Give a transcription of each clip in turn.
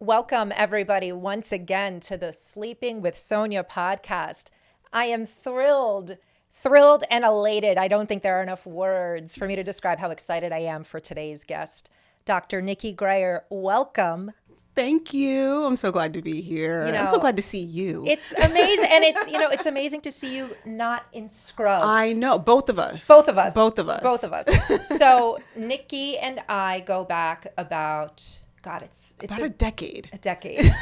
Welcome, everybody, once again to the Sleeping with Sonja podcast. I am thrilled and elated. I don't think there are enough words for me to describe how excited I am for today's guest. Dr. Niki Grayer, welcome. Thank you. I'm so glad to be here. I'm so glad to see you. It's amazing. And it's amazing to see you not in scrubs. I know. Both of us. So Niki and I go back about, it's a decade. A decade.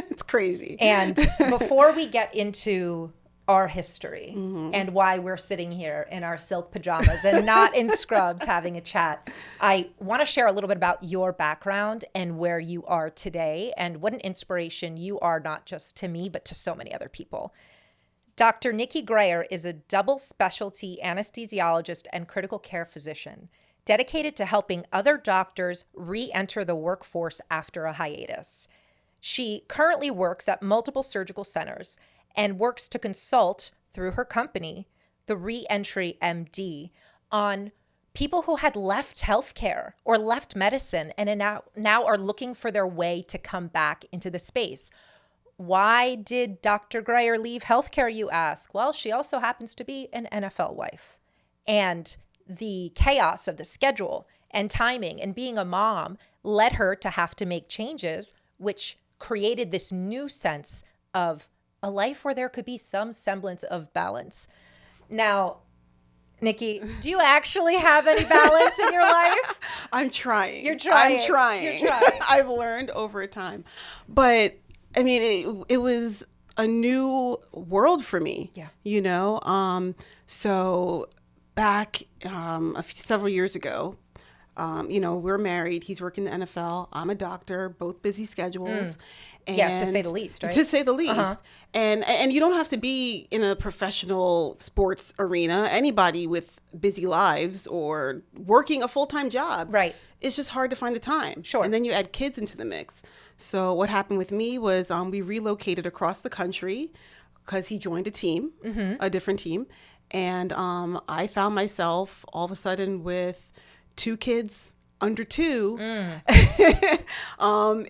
It's crazy. And before we get into our history and why we're sitting here in our silk pajamas and not in scrubs having a chat, I want to share a little bit about your background and where you are today and what an inspiration you are, not just to me, but to so many other people. Dr. Niki Grayer is a double specialty anesthesiologist and critical care physician dedicated to helping other doctors re-enter the workforce after a hiatus. She currently works at multiple surgical centers and works to consult through her company, the Reentry MD, on people who had left healthcare or left medicine and are now are looking for their way to come back into the space. Why did Dr. Grayer leave healthcare, you ask? Well, she also happens to be an NFL wife. And the chaos of the schedule and timing and being a mom led her to have to make changes, which created this new sense of a life where there could be some semblance of balance. Now, Niki, do you actually have any balance in your life? I'm trying. You're trying. I've learned over time. But, I mean, it was a new world for me. Yeah. So back several years ago, we're married. He's working in the NFL. I'm a doctor, both busy schedules. To say the least, right? To say the least. And you don't have to be in a professional sports arena. Anybody with busy lives or working a full-time job. Right. It's just hard to find the time. Sure. And then you add kids into the mix. So what happened with me was we relocated across the country because he joined a team, a different team. And I found myself all of a sudden with 2 kids under 2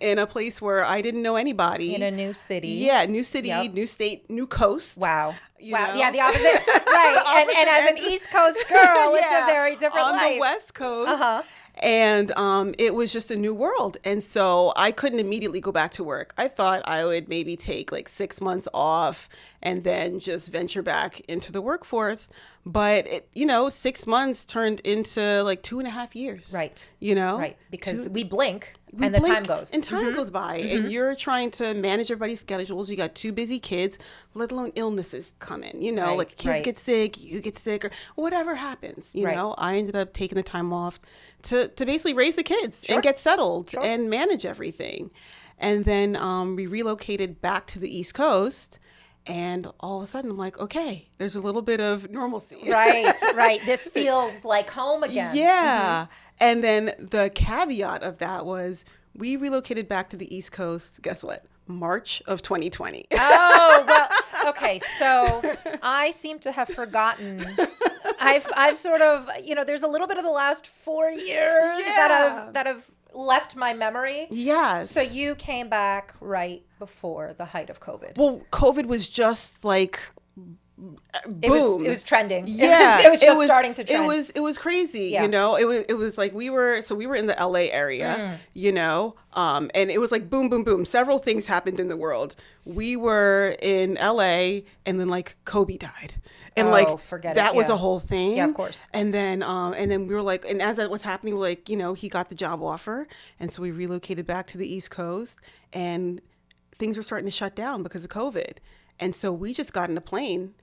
in a place where I didn't know anybody. In a new city. Yeah, new city, Yep. New state, new coast. Wow. You know? Yeah, the opposite. Right. And as an East Coast girl, it's a very different life. On the West Coast. And it was just a new world. And so I couldn't immediately go back to work. I thought I would maybe take like 6 months off and then just venture back into the workforce. But, 6 months turned into like 2.5 years. Right. Right. Because we blink and the time goes. And time goes by. And you're trying to manage everybody's schedules. You got 2 busy kids, let alone illnesses come in. Like kids get sick, you get sick, or whatever happens. You know, I ended up taking the time off to basically raise the kids and get settled and manage everything. And then we relocated back to the East Coast. And all of a sudden, I'm like, okay, there's a little bit of normalcy. Right. This feels like home again. Yeah. And then the caveat of that was we relocated back to the East Coast. Guess what? March of 2020. Oh, well, okay. So I seem to have forgotten. I've sort of, there's a little bit of the last 4 years that have left my memory. Yes. So you came back right before the height of COVID. Well, COVID was just like boom. It was trending. Yeah. It was just starting to trend. It was crazy. Yeah. It was like we were in the LA area, and it was like boom, boom, boom. Several things happened in the world. We were in LA and then like Kobe died. And that was a whole thing. Yeah, of course. And then we were like, and as that was happening, like, he got the job offer. And so we relocated back to the East Coast and things were starting to shut down because of COVID. And so we just got in a plane,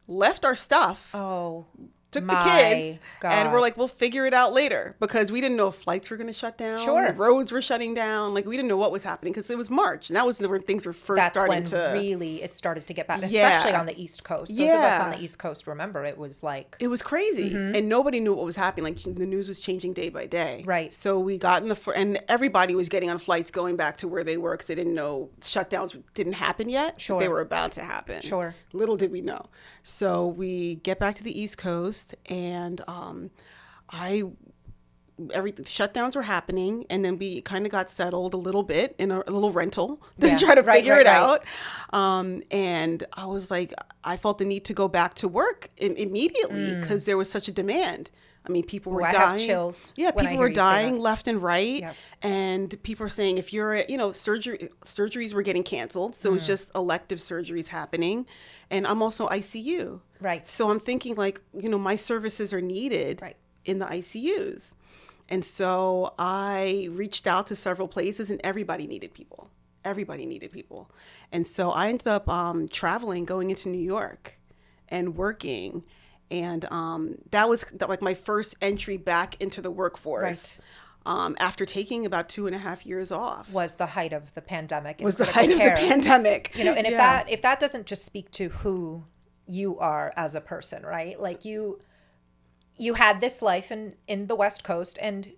left our stuff. Oh, took the kids, and we're like, we'll figure it out later, because we didn't know if flights were going to shut down. Sure. Roads were shutting down. Like, we didn't know what was happening, because it was March, and that was when things were first starting to... That's when really it started to get back, especially on the East Coast. Those of us on the East Coast remember it was like... It was crazy, and nobody knew what was happening. Like, the news was changing day by day. Right. So we got in and everybody was getting on flights going back to where they were, because they didn't know shutdowns didn't happen yet. Sure. They were about to happen. Sure. Little did we know. So we get back to the East Coast, and I shutdowns were happening, and then we kind of got settled a little bit in a little rental to try to figure it out. And I was like, I felt the need to go back to work immediately because there was such a demand. I mean, people were dying. I have chills. Yeah, people were dying left and right. Yep. And people were saying, if you're, surgeries were getting canceled. So it was just elective surgeries happening. And I'm also ICU. Right. So I'm thinking like, my services are needed in the ICUs. And so I reached out to several places, and everybody needed people. And so I ended up traveling, going into New York and working. And that was like my first entry back into the workforce. Right. After taking about 2.5 years off. Was the height of the pandemic. And if that doesn't just speak to who you are as a person, right? Like you had this life in the West Coast, and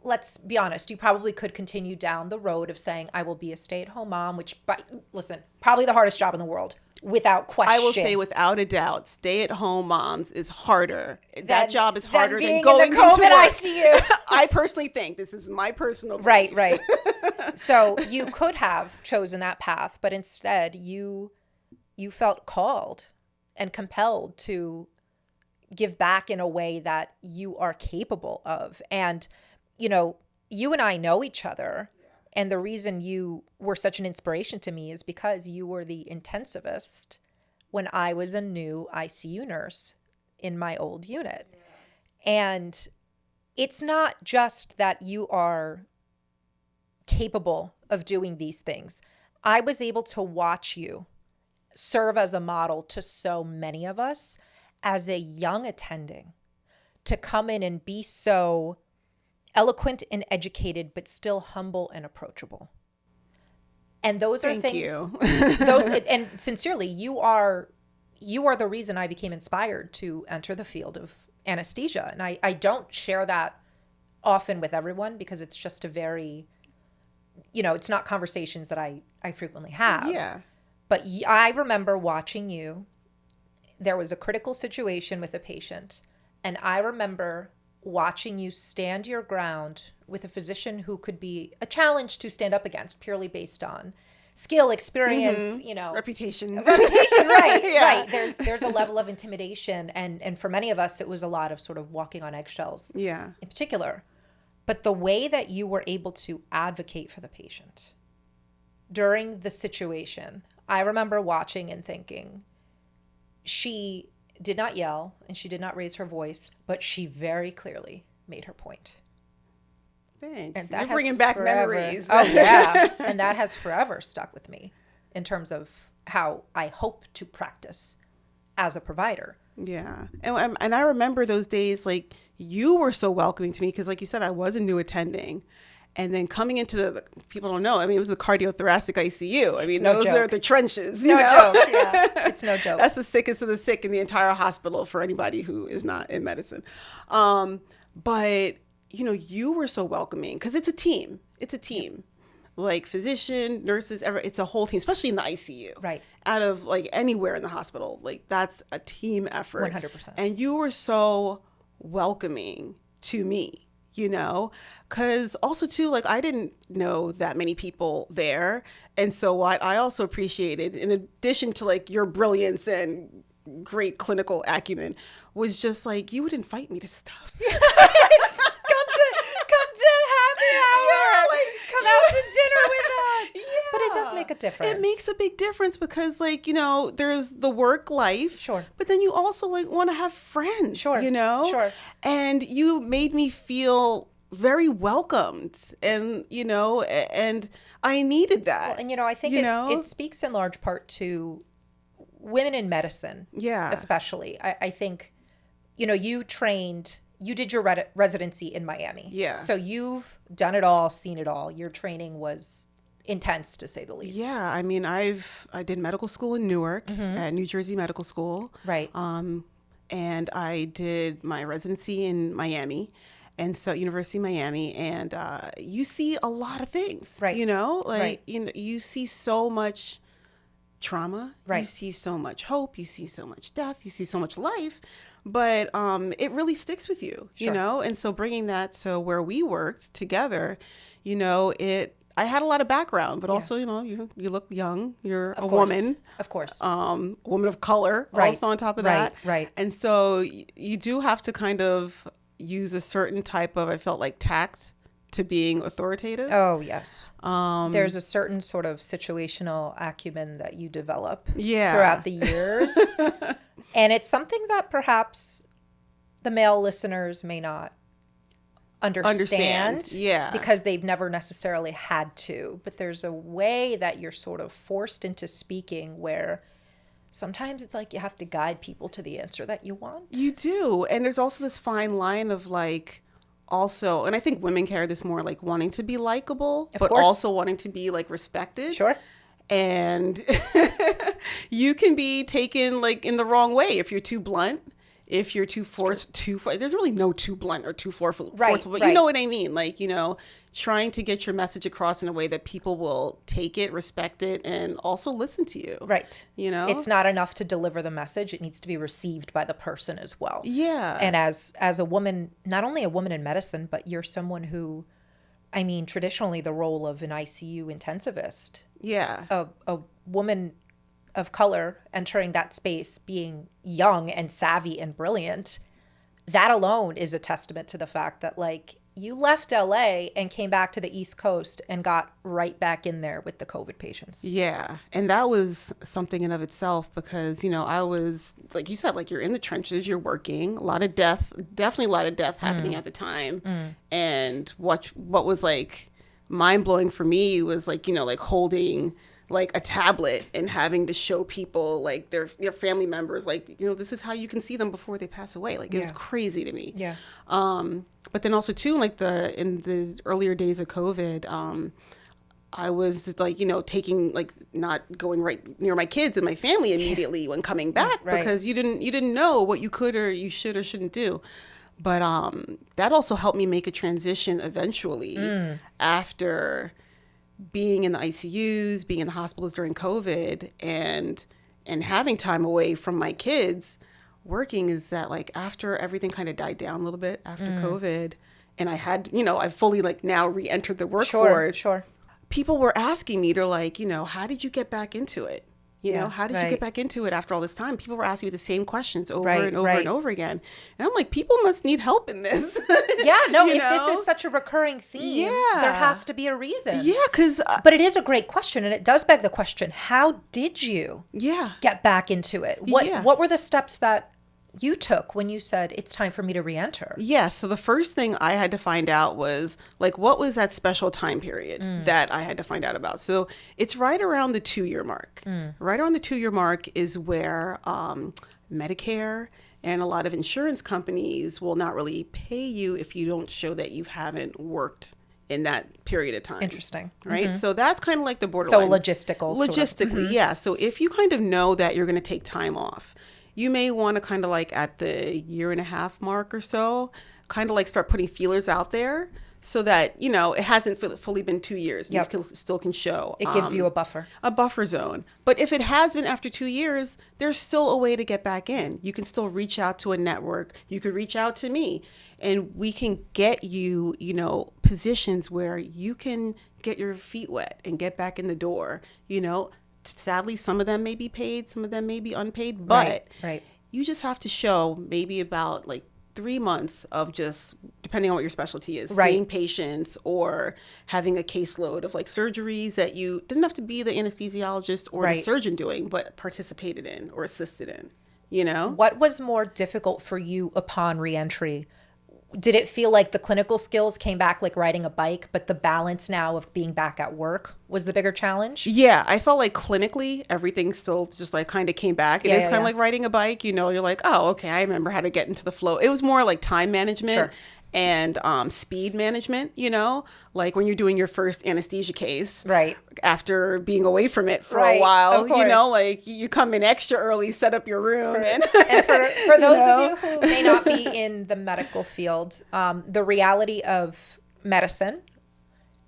let's be honest, you probably could continue down the road of saying, I will be a stay-at-home mom, which, listen, probably the hardest job in the world. Without question. I will say without a doubt, stay-at-home moms is harder. That job is harder than going into COVID ICU. I personally think, this is my personal belief. Right. So you could have chosen that path, but instead you felt called and compelled to give back in a way that you are capable of. And, you and I know each other. And the reason you were such an inspiration to me is because you were the intensivist when I was a new ICU nurse in my old unit. Yeah. And it's not just that you are capable of doing these things. I was able to watch you serve as a model to so many of us as a young attending, to come in and be so eloquent and educated, but still humble and approachable. And those are Thank you. And sincerely, you are the reason I became inspired to enter the field of anesthesia. And I don't share that often with everyone because it's just a very, it's not conversations that I frequently have. Yeah. But I remember watching you. There was a critical situation with a patient, and I remember watching you stand your ground with a physician who could be a challenge to stand up against purely based on skill, experience, reputation, right. Yeah. Right. There's a level of intimidation. And for many of us, it was a lot of sort of walking on eggshells in particular. But the way that you were able to advocate for the patient during the situation, I remember watching and thinking, she did not yell and she did not raise her voice, but she very clearly made her point. Thanks. You're bringing back memories. Oh, yeah. And that has forever stuck with me in terms of how I hope to practice as a provider. Yeah. And I remember those days, like, you were so welcoming to me because, like you said, I was a new attending. And then coming into people don't know, I mean, it was a cardiothoracic ICU. I mean, those are the trenches. No joke. Yeah, it's no joke. That's the sickest of the sick in the entire hospital for anybody who is not in medicine. But, you were so welcoming because it's a team. It's a team. Like physician, nurses, it's a whole team, especially in the ICU. Right. Out of like anywhere in the hospital. Like that's a team effort. 100%. And you were so welcoming to me. Because also too, like I didn't know that many people there. And so what I also appreciated, in addition to like your brilliance and great clinical acumen, was just like, you would invite me to stuff. Come to happy hour. Come out to dinner with us. Yeah. But it does make a difference. It makes a big difference because there's the work life. Sure. But then you also want to have friends. Sure. Sure. And you made me feel very welcomed and and I needed that. Well, and I think it speaks in large part to women in medicine. Yeah. Especially. I think, you did your residency in Miami. Yeah. So you've done it all, seen it all. Your training was intense, to say the least. Yeah. I mean, I did medical school in Newark at New Jersey Medical School. Right. And I did my residency in Miami. And so University of Miami, and you see a lot of things, right? You see so much trauma, right? You see so much hope, you see so much death, you see so much life, but it really sticks with you, you know? And so bringing that, so where we worked together, you know, I had a lot of background, but also, you know, you look young, you're a woman. Of course. A woman of color also on top of that. Right. And so you do have to kind of use a certain type of, I felt like, tact to being authoritative. Oh, yes. There's a certain sort of situational acumen that you develop throughout the years. And it's something that perhaps the male listeners may not understand. Yeah. Because they've never necessarily had to. But there's a way that you're sort of forced into speaking where sometimes it's like you have to guide people to the answer that you want. You do. And there's also this fine line of like, also, and I think women carry this more, like wanting to be likable, but also wanting to be like respected. Sure. And you can be taken like in the wrong way if you're too blunt, if you're too forced, there's really no too blunt or too forceful, but you know what I mean? Like, you know, trying to get your message across in a way that people will take it, respect it, and also listen to you. Right. You know? It's not enough to deliver the message. It needs to be received by the person as well. Yeah. And as a woman, not only a woman in medicine, but you're someone who, I mean, traditionally the role of an ICU intensivist. Yeah. A woman of color entering that space, being young and savvy and brilliant, that alone is a testament to the fact that, like, you left LA and came back to the East Coast and got right back in there with the COVID patients. Yeah. And that was something in of itself because, you know, I was, like you said, like you're in the trenches, you're working, a lot of death, definitely a lot of death happening at the time. And what was like mind blowing for me was like, you know, like holding like a tablet and having to show people like their family members, like, you know, this is how you can see them before they pass away. Like it was crazy to me. Yeah. But then also too, like in the earlier days of COVID, I was like, you know, taking like not going right near my kids and my family immediately when coming back because you didn't know what you could or you should or shouldn't do. But that also helped me make a transition eventually after being in the ICUs, being in the hospitals during COVID and having time away from my kids. Working is that like after everything kind of died down a little bit after COVID and I had, you know, I fully like now re-entered the workforce. Sure. People were asking me, they're like, you know, how did you get back into it? You know, how did you get back into it after all this time? People were asking me the same questions over and over and over again. And I'm like, people must need help in this. Yeah, no, if this is such a recurring theme, there has to be a reason. Yeah, because... but it is a great question, and it does beg the question, how did you get back into it? What were the steps that you took when you said, it's time for me to re-enter? Yeah, so the first thing I had to find out was, like, what was that special time period that I had to find out about? So it's right around the 2-year mark. Right around the 2-year mark is where Medicare and a lot of insurance companies will not really pay you if you don't show that you haven't worked in that period of time. Interesting. Right? So that's kind of like the borderline. So logistically, yeah. So if you kind of know that you're going to take time off, you may want to kind of like at the 1.5-year mark or so, kind of like start putting feelers out there so that, you know, it hasn't fully been 2 years. And you still can show. It gives you a buffer. A buffer zone. But if it has been after 2 years, there's still a way to get back in. You can still reach out to a network. You could reach out to me. And we can get you, you know, positions where you can get your feet wet and get back in the door, you know. Sadly, some of them may be paid, some of them may be unpaid, but you just have to show maybe about like 3 months of just, depending on what your specialty is, seeing patients or having a caseload of like surgeries that you didn't have to be the anesthesiologist or the surgeon doing, but participated in or assisted in, you know? What was more difficult for you upon reentry? Did it feel like the clinical skills came back like riding a bike, but the balance now of being back at work was the bigger challenge? Yeah, I felt like clinically everything still just like kind of came back. It is kind of like riding a bike, you know, you're like, oh, okay, I remember how to get into the flow. It was more like time management and speed management, you know, like when you're doing your first anesthesia case. After being away from it for a while, you know, like you come in extra early, set up your room. And for those of you who may not be in the medical field, the reality of medicine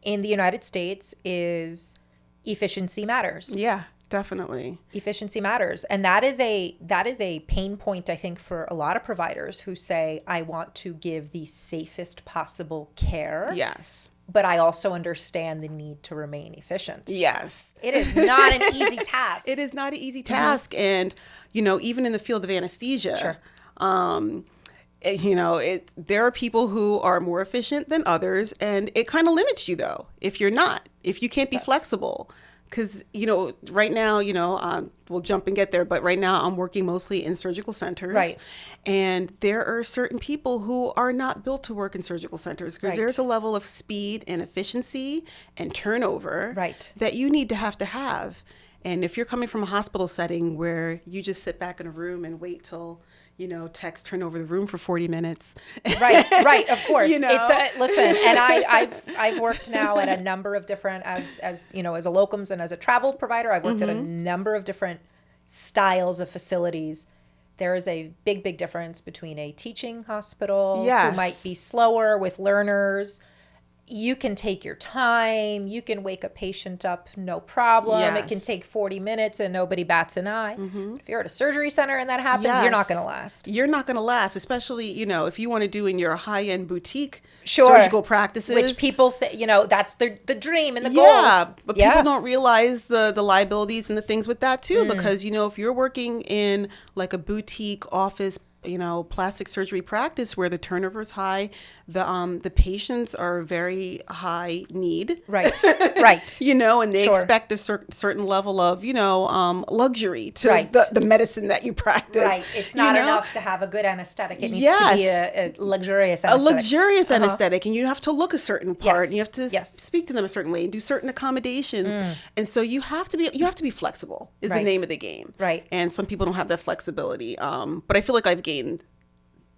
in the United States is efficiency matters. Yeah. Definitely. Efficiency matters. And that is a pain point, I think, for a lot of providers who say, I want to give the safest possible care. Yes. But I also understand the need to remain efficient. Yes. It is not an easy task. It is not an easy task. Mm-hmm. And, even in the field of anesthesia, sure. There are people who are more efficient than others, and it kind of limits you, though, if you can't be flexible. Because, right now, we'll jump and get there, but right now I'm working mostly in surgical centers. Right. And there are certain people who are not built to work in surgical centers because there's a level of speed and efficiency and turnover that you need to have. And if you're coming from a hospital setting where you just sit back in a room and wait till techs turn over the room for 40 minutes. Right, of course. Listen, and I've worked now at a number of different, as a locums and as a travel provider, I've worked at a number of different styles of facilities. There is a big difference between a teaching hospital who might be slower with learners. You can take your time. You can wake a patient up, no problem. Yes. It can take 40 minutes and nobody bats an eye. Mm-hmm. If you're at a surgery center and that happens, you're not going to last. You're not going to last, especially, if you want to do in your high-end boutique surgical practices. Which people, that's the dream and the goal. Yeah, but people don't realize the liabilities and the things with that too, because, if you're working in like a boutique office, plastic surgery practice where the turnover is high, the patients are very high need. Right. And they expect a certain level of, luxury to the medicine that you practice. Right. It's not enough to have a good anesthetic. It needs to be a luxurious anesthetic. A luxurious anesthetic. And you have to look a certain part. And you have to speak to them a certain way and do certain accommodations. And so you have to be flexible is the name of the game. Right. And some people don't have that flexibility. But I feel like I've gained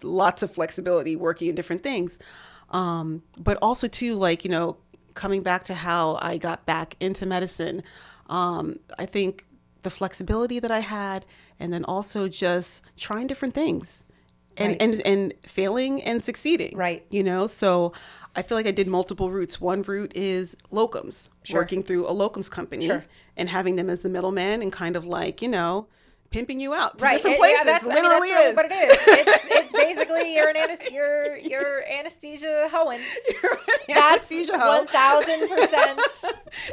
lots of flexibility working in different things. But also too, coming back to how I got back into medicine, I think the flexibility that I had, and then also just trying different things and failing and succeeding. Right. So I feel like I did multiple routes. One route is locums, working through a locums company and having them as the middleman and kind of pimping you out to different places. That's literally really what it is. It's basically you're anesthesia hoeing. That's 1,000%.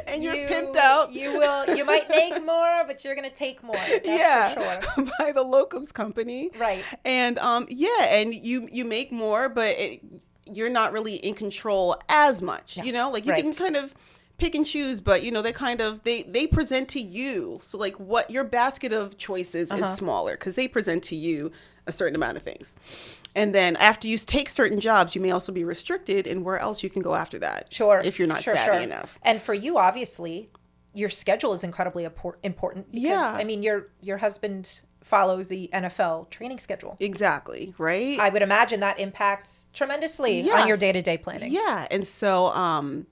And you're pimped out. You might make more, but you're gonna take more. That's for sure. By the locums company. Right. And and you make more, but you're not really in control as much. You can kind of pick and choose, but they present to you. So what your basket of choices is smaller because they present to you a certain amount of things. And then after you take certain jobs, you may also be restricted in where else you can go after that. Sure. If you're not savvy enough. And for you, obviously, your schedule is incredibly important because your husband follows the NFL training schedule. Exactly, right? I would imagine that impacts tremendously on your day-to-day planning. Yeah. And so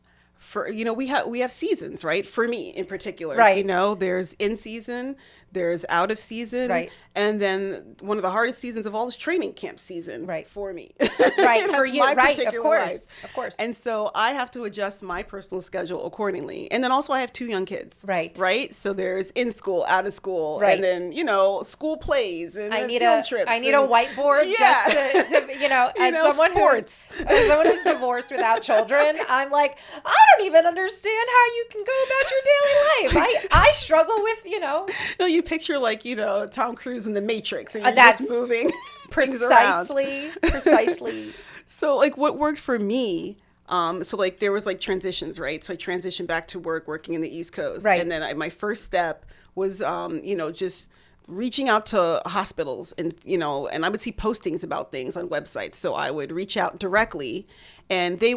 we have seasons, right? For me in particular, there's in season, there's out of season, and then one of the hardest seasons of all is training camp season, for me, for you, of course. And so I have to adjust my personal schedule accordingly, and then also I have 2 young kids, right. So there's in school, out of school, and then school plays and field trips. I need a whiteboard, just to as someone who's divorced without children, I'm like, I don't even understand how you can go about your daily life. I struggle with you picture Tom Cruise in The Matrix and you're just moving precisely. So what worked for me, there was transitions, right? So I transitioned back to working in the East Coast, and then my first step was just reaching out to hospitals and I would see postings about things on websites, so I would reach out directly, and they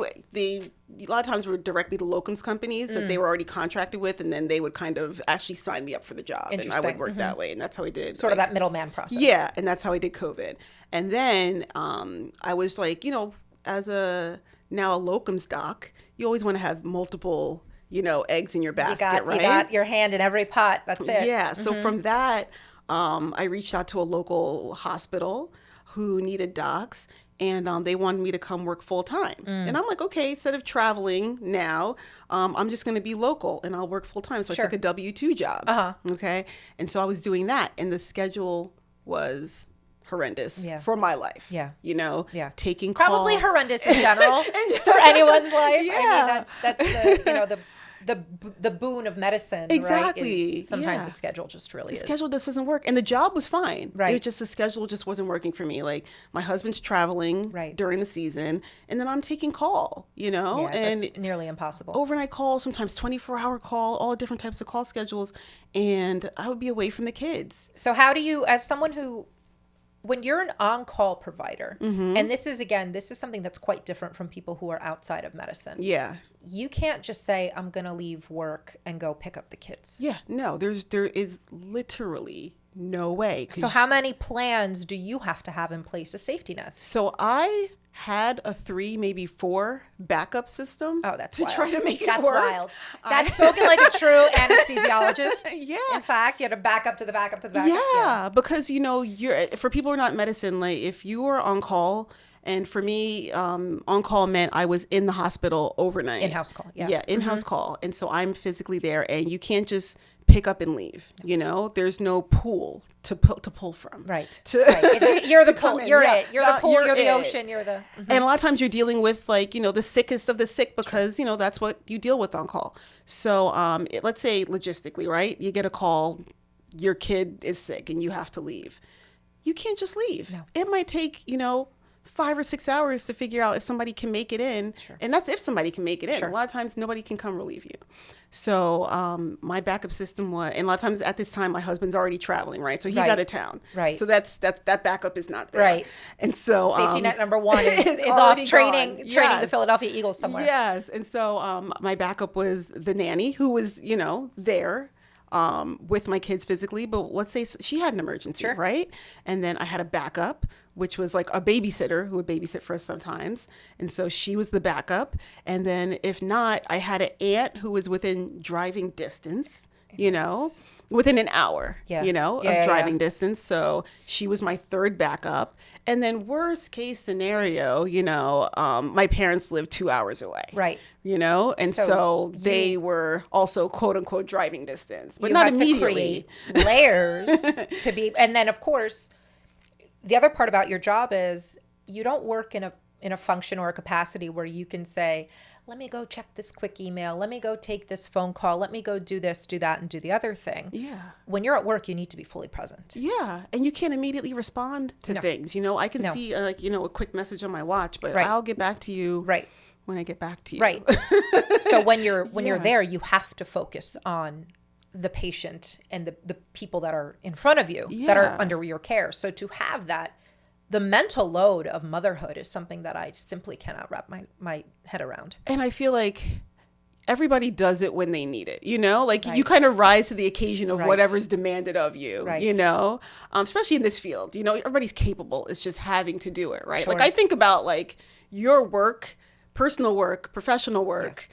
a lot of times were directly to locums companies that they were already contracted with, and then they would kind of actually sign me up for the job, and I would work that way, and that's how I did sort of that middleman process. Yeah, and that's how I did COVID. And then I was as a locums doc, you always want to have multiple eggs in your basket, right? You got your hand in every pot. That's it. Yeah. So from that, I reached out to a local hospital who needed docs, and they wanted me to come work full time. And I'm like, okay, instead of traveling now, I'm just going to be local and I'll work full time. So I took a W-2 job. Okay. And so I was doing that, and the schedule was horrendous for my life. Taking calls. Probably horrendous in general for anyone's life. I mean, that's the boon of medicine. Exactly. Right? Is sometimes the schedule just really the schedule just doesn't work, and the job was fine. Right. It was just the schedule just wasn't working for me. Like, my husband's traveling during the season, and then I'm taking call. And that's nearly impossible. Overnight calls, sometimes 24-hour call, all different types of call schedules, and I would be away from the kids. So how do you, as someone who, when you're an on-call provider, and this is something that's quite different from people who are outside of medicine. Yeah. You can't just say, I'm going to leave work and go pick up the kids. Yeah, no, there is literally no way. So how many plans do you have to have in place as safety nets? So I had a 3, maybe 4 backup system. Oh, that's to wild. Try to make it that's work. Wild. That's spoken like a true anesthesiologist. Yeah. In fact, you had to back up to the backup to the backup. Yeah, because you're for people who are not in medicine, like if you are on call. And for me, on-call meant I was in the hospital overnight. In-house call, yeah. Yeah, in-house call. And so I'm physically there, and you can't just pick up and leave, There's no pool to pull from. Right. You're the pool. You're it. You're the pool. You're the ocean. You're the... And a lot of times you're dealing with, like, the sickest of the sick because, that's what you deal with on call. So let's say logistically, right? You get a call, your kid is sick, and you have to leave. You can't just leave. No. It might take, 5 or 6 hours to figure out if somebody can make it in. Sure. And that's if somebody can make it in. Sure. A lot of times nobody can come relieve you. So my backup system was, and a lot of times at this time, my husband's already traveling, right? So he's out of town. Right. So that backup is not there. Right. And so safety net number 1 is off training the Philadelphia Eagles somewhere. Yes. And so my backup was the nanny who was, there. With my kids physically, but let's say she had an emergency, right? And then I had a backup, which was like a babysitter who would babysit for us sometimes. And so she was the backup. And then if not, I had an aunt who was within driving distance, within an hour, of driving distance. So she was my third backup. And then worst case scenario, my parents lived 2 hours away. Right. And so they were also quote unquote driving distance, but not immediately. To create layers to be, and then of course, the other part about your job is you don't work in a function or a capacity where you can say, let me go check this quick email. Let me go take this phone call. Let me go do this, do that, and do the other thing. Yeah. When you're at work, you need to be fully present. Yeah. And you can't immediately respond to things. I can see a quick message on my watch, but I'll get back to you when I get back to you. Right. So when you're there, you have to focus on the patient and the people that are in front of you, that are under your care. So to have that, the mental load of motherhood is something that I simply cannot wrap my head around. And I feel like everybody does it when they need it, you kind of rise to the occasion of whatever's demanded of you, especially in this field, everybody's capable. It's just having to do it, right? Sure. Like I think about like your work, personal work, professional work,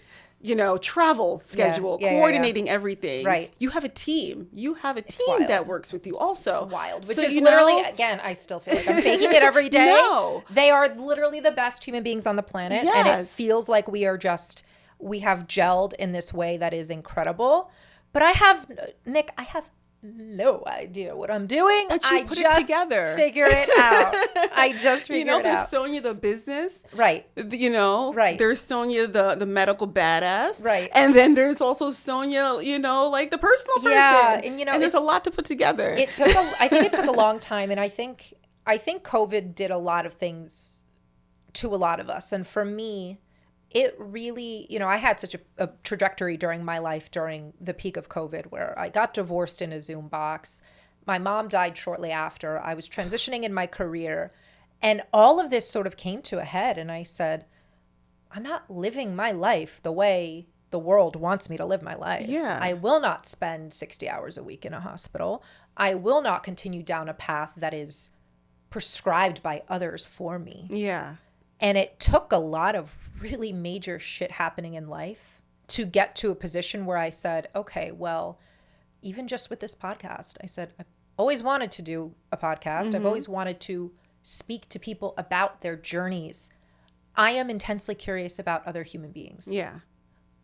travel schedule, coordinating everything. Right. You have a team. You have a team that works with you also. It's wild. Which is literally, again, I still feel like I'm faking it every day. No. They are literally the best human beings on the planet. Yes. And it feels like we have gelled in this way that is incredible. But Nick, I have no idea what I'm doing. But you put it together. Figure it out. I just figure it out. There's Sonja the business. Right. Right. There's Sonja the medical badass. Right. And then there's also Sonja, like the personal person. Yeah. And there's a lot to put together. I think it took a long time. And I think COVID did a lot of things to a lot of us. And for me, it really, I had such a trajectory during my life during the peak of COVID where I got divorced in a Zoom box. My mom died shortly after. I was transitioning in my career. And all of this sort of came to a head. And I said, I'm not living my life the way the world wants me to live my life. Yeah. I will not spend 60 hours a week in a hospital. I will not continue down a path that is prescribed by others for me. Yeah. And it took a lot of really major shit happening in life to get to a position where I said, okay, well, even just with this podcast, I said, I've always wanted to do a podcast. Mm-hmm. I've always wanted to speak to people about their journeys. I am intensely curious about other human beings. Yeah.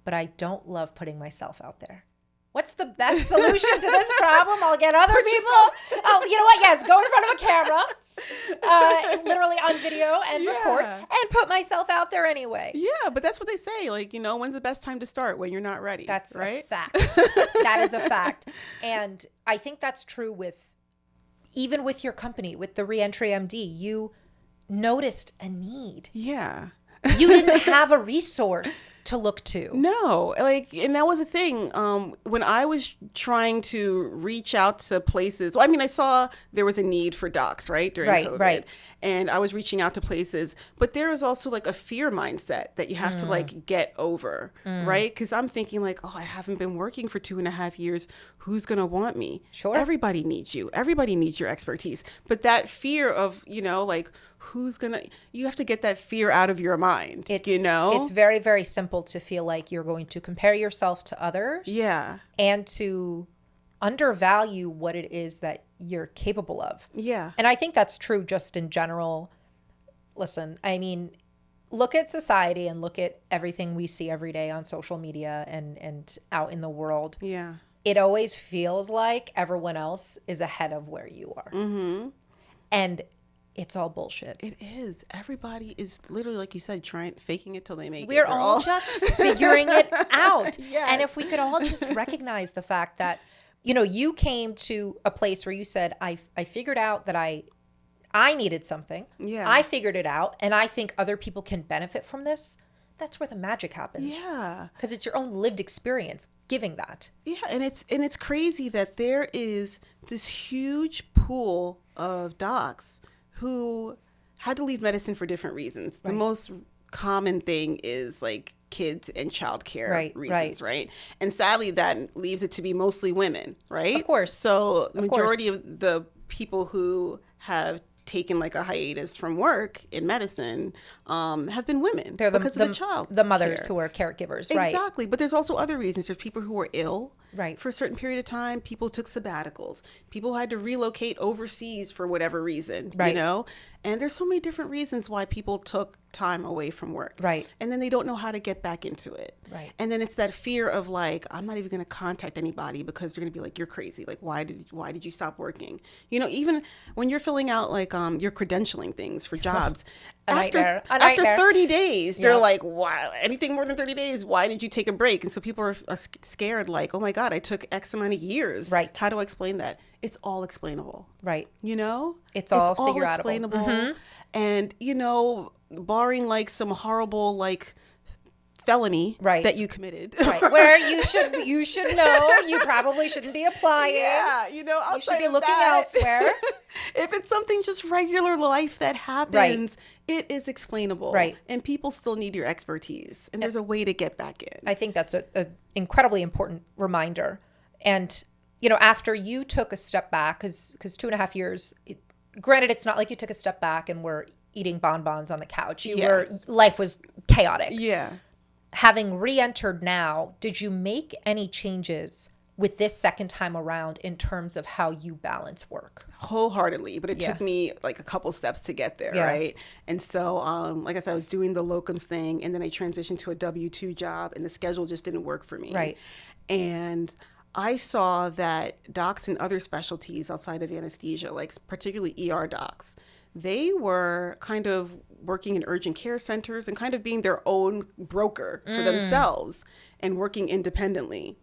But I don't love putting myself out there. What's the best solution to this problem? I'll get other people. Oh, you know what? Yes, go in front of a camera, literally on video and record, and put myself out there anyway. Yeah, but that's what they say. Like, when's the best time to start? When you're not ready. That's right? A fact. That is a fact. And I think that's true even with your company, with the Reentry MD. You noticed a need. Yeah. You didn't have a resource to look to. No, and that was the thing. When I was trying to reach out to places, well, I mean, I saw there was a need for docs, right, during COVID. Right. And I was reaching out to places, but there is also like a fear mindset that you have to like get over, right? Because I'm thinking like, oh, I haven't been working for 2.5 years. Who's going to want me? Sure. Everybody needs you. Everybody needs your expertise. But that fear of, like, you have to get that fear out of your mind, It's very, very simple to feel like you're going to compare yourself to others. Yeah. And to undervalue what it is that you're capable of. Yeah. And I think that's true just in general. Listen, I mean, look at society and look at everything we see every day on social media and out in the world. Yeah. It always feels like everyone else is ahead of where you are. Mm-hmm. And it's all bullshit. It is. Everybody is literally, like you said, faking it till they make it. We're all just figuring it out. Yes. And if we could all just recognize the fact that, you came to a place where you said, I figured out that I needed something. Yeah. I figured it out. And I think other people can benefit from this. That's where the magic happens. Yeah. Because it's your own lived experience giving that. Yeah. And it's crazy that there is this huge pool of docs who had to leave medicine for different reasons. Right. The most common thing is like kids and childcare reasons, right? And sadly, that leaves it to be mostly women, right? Of course. So the majority of the people who have taken like a hiatus from work in medicine have been women. They're because of the mothers care. Who are caregivers, right? Exactly. But there's also other reasons. There's people who were ill. Right. For a certain period of time, people took sabbaticals. People had to relocate overseas for whatever reason, And there's so many different reasons why people took time away from work. Right. And then they don't know how to get back into it. Right. And then it's that fear of like, I'm not even going to contact anybody because they're going to be like, you're crazy. Like, why did you stop working? Even when you're filling out like your credentialing things for jobs, after 30 days, they're like, wow, anything more than 30 days, why did you take a break? And so people are scared like, oh my God, I took X amount of years. Right. How do I explain that? It's all explainable. Right. It's all figure-outable. Explainable. Mm-hmm. And, barring like some horrible like felony that you committed. Right. Where you should know you probably shouldn't be applying. Yeah. You should be looking elsewhere. If it's something just regular life that happens, it is explainable. Right. And people still need your expertise. And there's a way to get back in. I think that's an incredibly important reminder. And, after you took a step back, because 2.5 years, granted, it's not like you took a step back and were eating bonbons on the couch. Life was chaotic. Yeah. Having re-entered now, did you make any changes with this second time around in terms of how you balance work? Wholeheartedly, but it took me like a couple steps to get there, right? And so, like I said, I was doing the locums thing, and then I transitioned to a W-2 job, and the schedule just didn't work for me. Right. And I saw that docs in other specialties outside of anesthesia, like particularly ER docs, they were kind of working in urgent care centers and kind of being their own broker for themselves and working independently.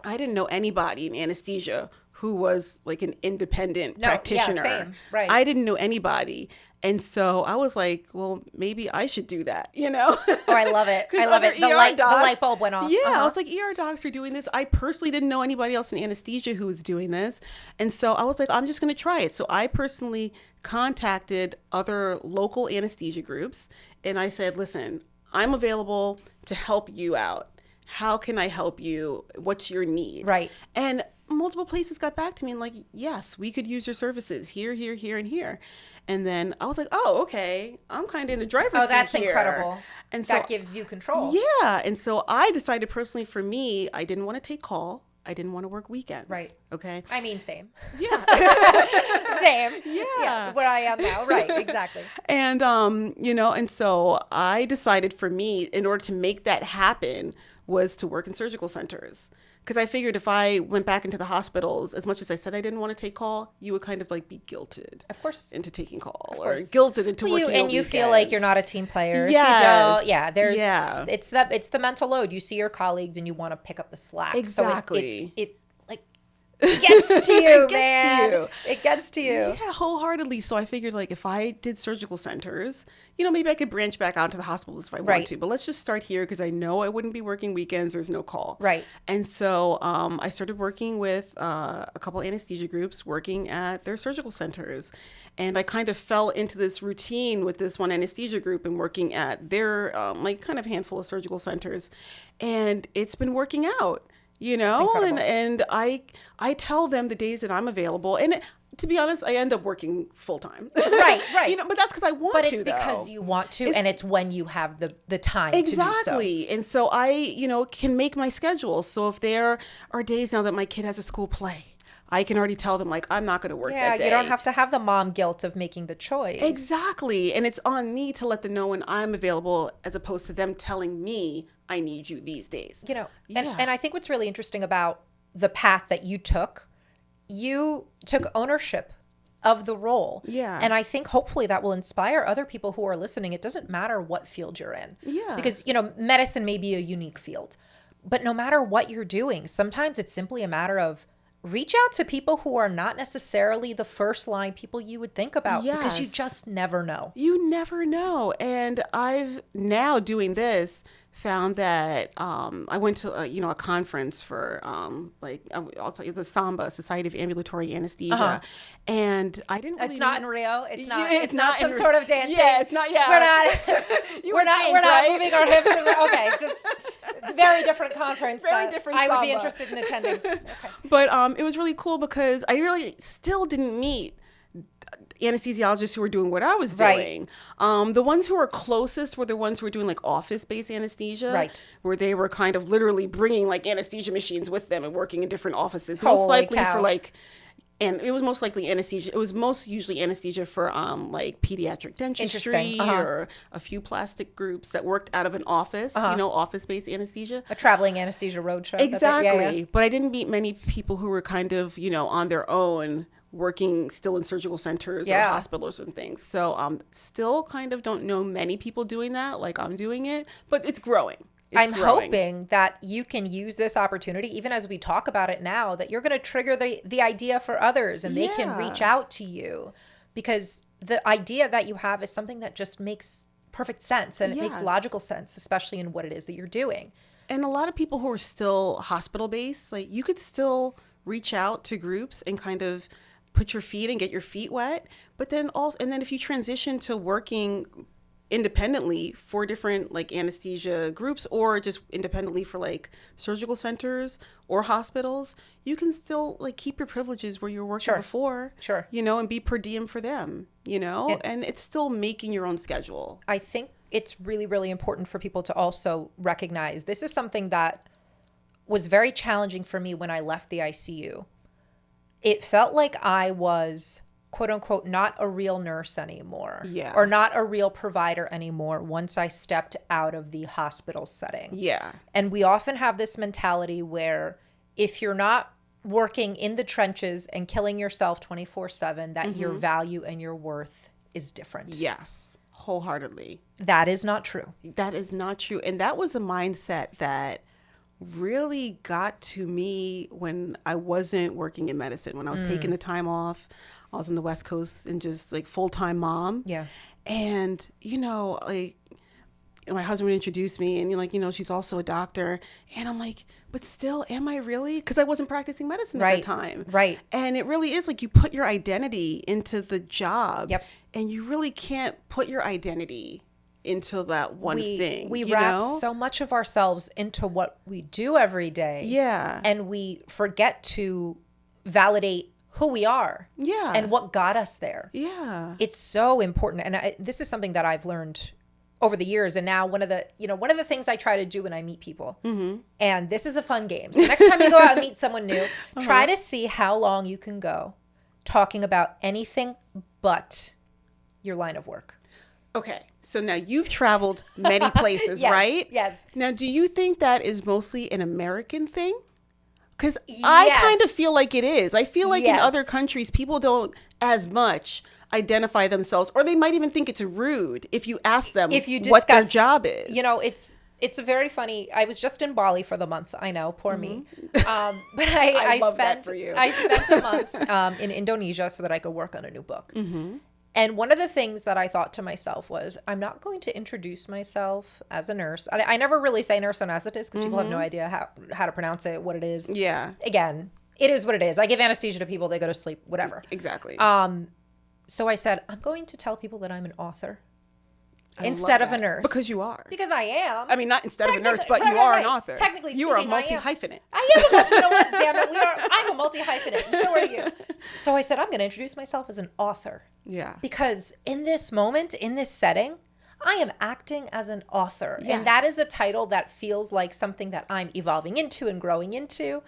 I didn't know anybody in anesthesia who was like an independent practitioner. Yeah, same. Right. I didn't know anybody. And so I was like, well, maybe I should do that, Oh, I love it. I love it. The light bulb went off. Yeah, I was like, ER docs are doing this. I personally didn't know anybody else in anesthesia who was doing this. And so I was like, I'm just going to try it. So I personally contacted other local anesthesia groups. And I said, listen, I'm available to help you out. How can I help you? What's your need? Right. And multiple places got back to me and like, yes, we could use your services here, here, here, and here. And then I was like, oh, okay, I'm kind of in the driver's seat here. Oh, that's incredible. And so that gives you control. Yeah. And so I decided personally for me, I didn't want to take call. I didn't want to work weekends. Right. Okay. I mean, same. Yeah. Same. Yeah. Where I am now. Right. Exactly. And, and so I decided for me, in order to make that happen, was to work in surgical centers. Because I figured if I went back into the hospitals, as much as I said I didn't want to take call, you would kind of like be guilted, of course, into taking call, or guilted into working. And you feel like you're not a team player. Yes. It's the mental load. You see your colleagues and you want to pick up the slack. Exactly. So it gets to you, man. It gets to you. Yeah, wholeheartedly. So I figured like if I did surgical centers, maybe I could branch back out to the hospitals if I want to. But let's just start here because I know I wouldn't be working weekends. There's no call. Right. And so I started working with a couple anesthesia groups working at their surgical centers. And I kind of fell into this routine with this one anesthesia group and working at their kind of handful of surgical centers. And it's been working out. And I tell them the days that I'm available. And to be honest, I end up working full time. Right. But that's because I want to. But it's because you want to, and it's when you have the time to do so. Exactly. And so I, can make my schedule. So if there are days now that my kid has a school play, I can already tell them, like, I'm not going to work that day. Yeah, you don't have to have the mom guilt of making the choice. Exactly. And it's on me to let them know when I'm available as opposed to them telling me I need you these days. And I think what's really interesting about the path that you took ownership of the role. Yeah. And I think hopefully that will inspire other people who are listening. It doesn't matter what field you're in. Yeah. Because, medicine may be a unique field. But no matter what you're doing, sometimes it's simply a matter of reach out to people who are not necessarily the first line people you would think about. Yes. Because you just never know. You never know. And I've now doing found that I went to a conference for I'll tell you, the SAMBA, Society of Ambulatory Anesthesia, and I didn't. Really it's not in Rio. It's not. Yeah, it's not some sort of dancing. Yeah, it's not. Yeah, we're not moving our hips. Okay, just very different conference. Very different. I would be SAMBA. interested in attending. Okay. But it was really cool because I really still didn't meet anesthesiologists who were doing what I was doing. Right. The ones who were closest were the ones who were doing like office-based anesthesia, right? Where they were kind of literally bringing like anesthesia machines with them and working in different offices. Holy most likely cow. for like, and it was most likely anesthesia. It was most usually anesthesia for like pediatric dentistry or a few plastic groups that worked out of an office. Office-based anesthesia. A traveling anesthesia roadshow. Exactly. Yeah. But I didn't meet many people who were kind of on their own, working still in surgical centers or hospitals and things. So still kind of don't know many people doing that like I'm doing it, but it's growing. I'm hoping that you can use this opportunity, even as we talk about it now, that you're going to trigger the idea for others and they can reach out to you, because the idea that you have is something that just makes perfect sense and it makes logical sense, especially in what it is that you're doing. And a lot of people who are still hospital-based, like you could still reach out to groups and kind of put your feet and get your feet wet. But then if you transition to working independently for different like anesthesia groups or just independently for like surgical centers or hospitals, you can still like keep your privileges where you were working before, and be per diem for them, and it's still making your own schedule. I think it's really, really important for people to also recognize this is something that was very challenging for me when I left the ICU. It felt like I was, quote unquote, not a real nurse anymore. Yeah. Or not a real provider anymore once I stepped out of the hospital setting. Yeah. And we often have this mentality where if you're not working in the trenches and killing yourself 24/7, that your value and your worth is different. Yes, wholeheartedly. That is not true. That is not true. And that was a mindset that really got to me when I wasn't working in medicine, when I was taking the time off. I was on the West Coast and just like full-time mom. Yeah. And, like my husband would introduce me and you're like, she's also a doctor. And I'm like, but still, am I really? Because I wasn't practicing medicine at the time. Right. And it really is like you put your identity into the job. Yep. And you really can't put your identity into that one thing. We wrap so much of ourselves into what we do every day. Yeah. And we forget to validate who we are. Yeah. And what got us there. Yeah. It's so important. And this is something that I've learned over the years. And now one of the things I try to do when I meet people, and this is a fun game. So next time you go out and meet someone new, try to see how long you can go talking about anything but your line of work. Okay. So now you've traveled many places, yes, right? Yes. Now, do you think that is mostly an American thing? Because I kind of feel like it is. I feel like in other countries, people don't as much identify themselves, or they might even think it's rude if you ask them what their job is. You know, it's a very funny. I was just in Bali for the month. I know, poor me. But I love spent that for you. I spent a month in Indonesia so that I could work on a new book. And one of the things that I thought to myself was, I'm not going to introduce myself as a nurse. I never really say nurse anesthetist because people have no idea how to pronounce it, what it is. Yeah. Again, it is what it is. I give anesthesia to people, they go to sleep, whatever. Exactly. So I said, I'm going to tell people that I'm an author instead of a nurse. Because you are. Because I am. I mean, not instead of a nurse, but you are an author. Technically you are a speaking, multi-hyphenate. I am. You know what? Damn it. I'm a multi-hyphenate. And so are you. So I said, I'm going to introduce myself as an author. Yeah. Because in this moment, in this setting, I am acting as an author. Yes. And that is a title that feels like something that I'm evolving into and growing into.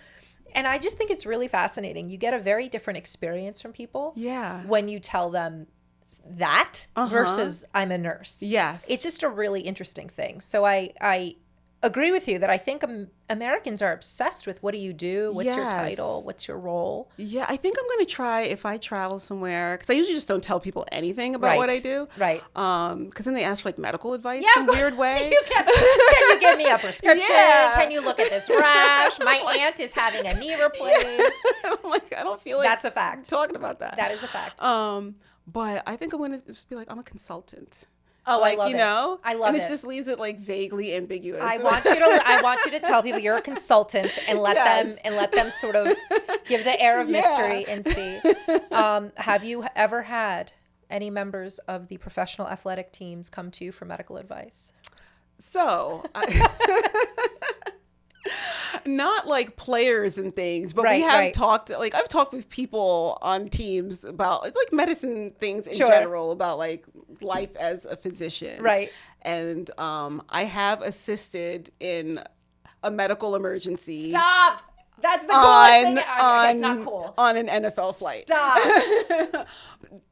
And I just think it's really fascinating. You get a very different experience from people when you tell them that versus I'm a nurse. Yes. It's just a really interesting thing. So I agree with you that I think Americans are obsessed with what do you do? What's your title? What's your role? Yeah, I think I'm going to try if I travel somewhere, because I usually just don't tell people anything about what I do. Right. Because then they ask for like medical advice in a weird way. Can you give me a prescription? Can you look at this rash? My aunt is having a knee replaced. I'm like, I don't feel like that's a fact. Talking about that. That is a fact. But I think I'm going to just be like, I'm a consultant. Oh, like, I love you know? I love and it. It just leaves it like vaguely ambiguous. I want you to tell people you're a consultant and let them sort of give the air of mystery and see. Have you ever had any members of the professional athletic teams come to you for medical advice? So, not like players and things, but we have talked, like I've talked with people on teams about like medicine things in general, about like life as a physician. Right. And I have assisted in a medical emergency. Stop! That's the coolest thing. That's not cool. On an NFL flight. Stop.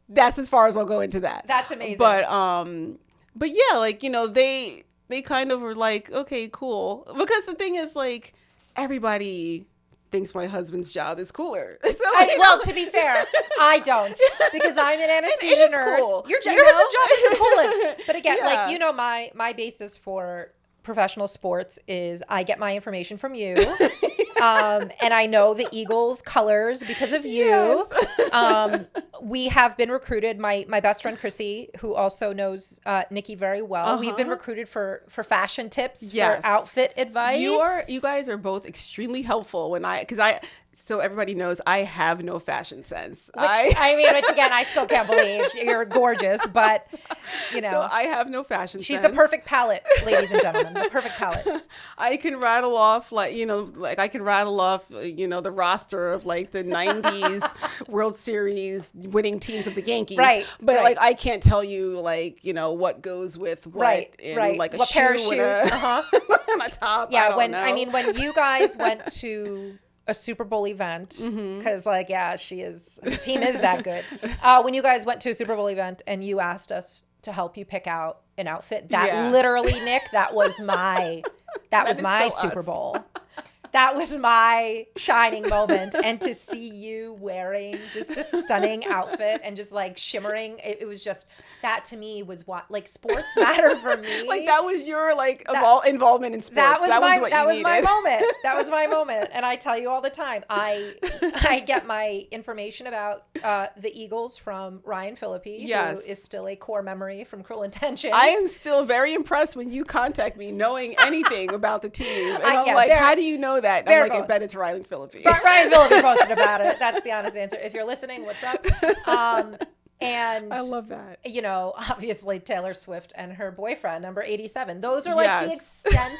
That's as far as I'll go into that. That's amazing. But yeah, like, you know, they kind of were like, okay, cool. Because the thing is, like, everybody thinks my husband's job is cooler. So, well, to be fair, I don't, because I'm an anesthesia nerd. Cool, your husband's job is the coolest. But again, like, you know, my basis for professional sports is I get my information from you. And I know the Eagles colors because of you. We have been recruited. My best friend Chrissy, who also knows Nikki very well, we've been recruited for fashion tips, for outfit advice. You guys are both extremely helpful so everybody knows I have no fashion sense. Which again, I still can't believe. You're gorgeous, but you know. So I have no fashion sense. She's the perfect palette, ladies and gentlemen, the perfect palette. I can rattle off the roster of like the 90s World Series winning teams of the Yankees. Right. But like I can't tell you like, you know, what goes with what in like a what shoe pair of shoes and a top. Yeah, when you guys went to a Super Bowl event, because like, the team is that good. When you guys went to a Super Bowl event and you asked us to help you pick out an outfit, literally, Nick, that was my Super Bowl. That was my shining moment. And to see you wearing just a stunning outfit and just like shimmering, it was just, that to me was what, like, sports matter for me. Like that was your like involvement in sports. That was my moment. That was my moment. And I tell you all the time, I get my information about the Eagles from Ryan Phillippe, who is still a core memory from Cruel Intentions. I am still very impressed when you contact me knowing anything about the team. And I'm like, how do you know that? I'm like, I bet it's Ryan Phillippe. Ryan Phillippe posted about it. That's the honest answer. If you're listening, what's up? And I love that. You know, obviously Taylor Swift and her boyfriend, number 87. Those are like the extent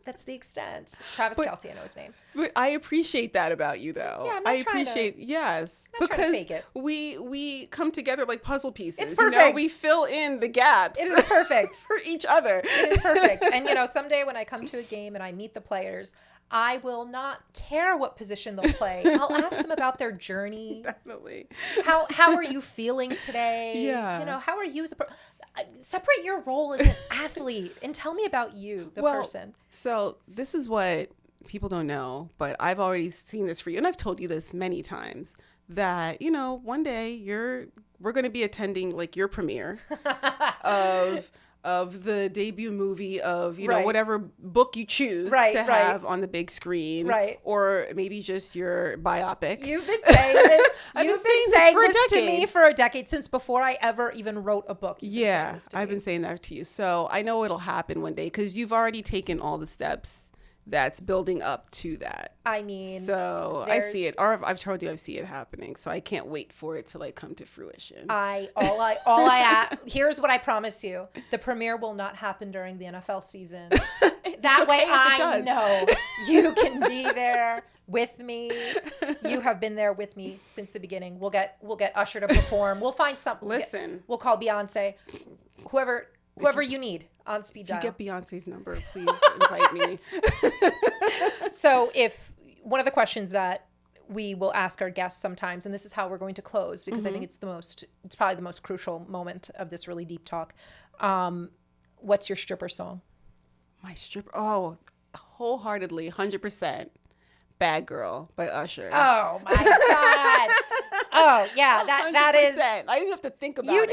that's the extent. Travis Kelce, I know his name. But I appreciate that about you, though. Yeah, I'm not trying to, yes, I'm not because trying to fake it. we come together like puzzle pieces. It's perfect. We fill in the gaps. It is perfect for each other. It is perfect. And someday when I come to a game and I meet the players, I will not care what position they'll play. I'll ask them about their journey. Definitely. How are you feeling today? Yeah. How are you? Separate your role as an athlete and tell me about you, the person. So this is what people don't know, but I've already seen this for you, and I've told you this many times, that one day we're going to be attending like your premiere of the debut movie of whatever book you choose to have on the big screen, or maybe just your biopic. You've been saying this. You've been saying this to me for a decade, since before I ever even wrote a book. I've been saying that to you, so I know it'll happen one day because you've already taken all the steps that's building up to that. I mean, so I see it. Or I've told you I see it happening. So I can't wait for it to like come to fruition. Here's what I promise you: the premiere will not happen during the NFL season. That way, I know you can be there with me. You have been there with me since the beginning. We'll get Usher to perform. We'll find something. Listen, we'll call Beyonce. Whoever you need on speed dial. If you get Beyonce's number, please invite me. So if one of the questions that we will ask our guests sometimes, and this is how we're going to close, because I think it's probably the most crucial moment of this really deep talk. What's your stripper song? My stripper? Oh, wholeheartedly, 100%. Bad Girl by Usher. Oh my God. Oh yeah, that is. I didn't have to think about it.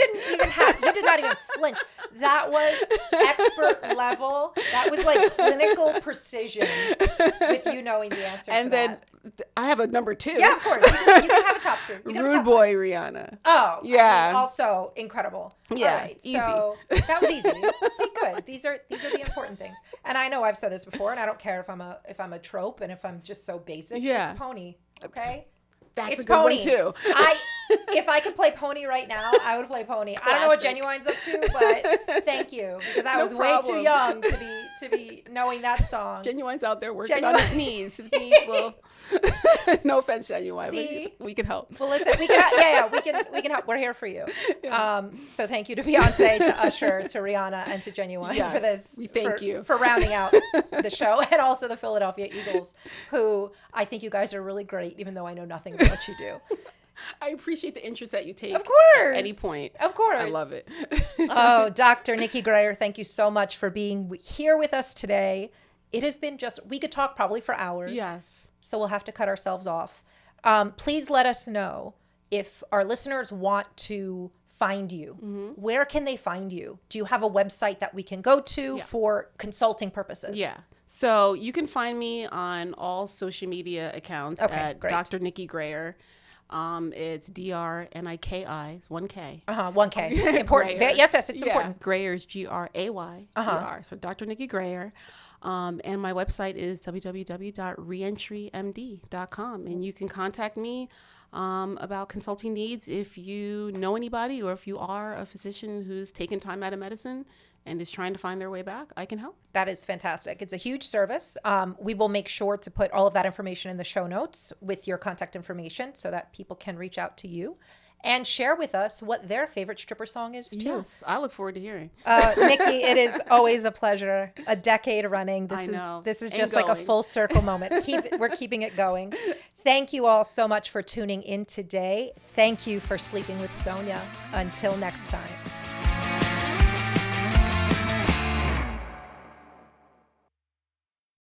You did not even flinch. That was expert level. That was like clinical precision with you knowing the answer. And then I have a number 2. Yeah, of course. You can have a top 2. Rude Boy Rihanna. Oh yeah. I mean, also incredible. Yeah, all right, easy. So that was easy. See, good. These are the important things. And I know I've said this before, and I don't care if I'm a trope and if I'm just so basic. Yeah. It's Pony. Okay. That's it's a good Pony. one too. If I could play Pony right now, I would play Pony. Classic. I don't know what Genuine's up to, but thank you, because I was way too young to be knowing that song. Genuine's out there working on his knees. His knees will. No offense, Genuine. We can help. Well, listen, we can help. We're here for you. Yeah. So thank you to Beyonce, to Usher, to Rihanna, and to Genuine for this. We thank you for rounding out the show, and also the Philadelphia Eagles, who I think you guys are really great, even though I know nothing about what you do. I appreciate the interest that you take. Of course. At any point. Of course. I love it. Oh, Dr. Niki Grayer, thank you so much for being here with us today. It has been we could talk probably for hours. Yes. So we'll have to cut ourselves off. Please let us know if our listeners want to find you. Mm-hmm. Where can they find you? Do you have a website that we can go to for consulting purposes? Yeah. So you can find me on all social media accounts at great. Dr. Niki Grayer. It's DRNIKI. It's 1K. 1K. Important. Yes, it's important. Grayer is GRAY. So Dr. Niki Grayer. And my website is www.reentrymd.com. And you can contact me about consulting needs if you know anybody, or if you are a physician who's taken time out of medicine and is trying to find their way back. I can help. That is fantastic. It's a huge service. We will make sure to put all of that information in the show notes with your contact information so that people can reach out to you and share with us what their favorite stripper song is too. Yes, I look forward to hearing. Nikki, it is always a pleasure. A decade running. This is just like a full circle moment. We're keeping it going. Thank you all so much for tuning in today. Thank you for sleeping with Sonja. Until next time.